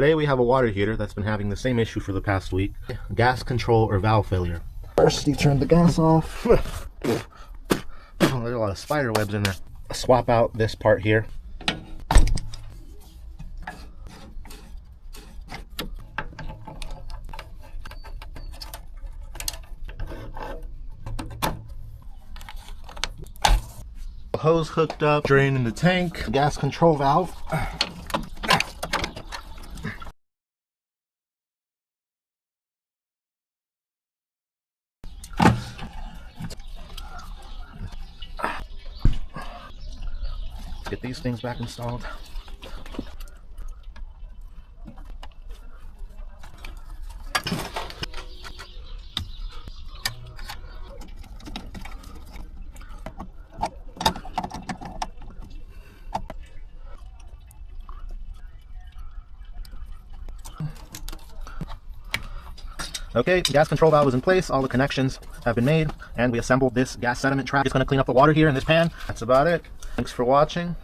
Today we have a water heater that's been having the same issue for the past week. Gas control or valve failure. First you turn the gas off. There's a lot of spider webs in there. Swap out this part here. Hose hooked up, drain in the tank, gas control valve. Let's get these things back installed. Okay, gas control valve is in place, all the connections have been made, and we assembled this gas sediment trap. Just going to clean up the water here in this pan. That's about it. Thanks for watching.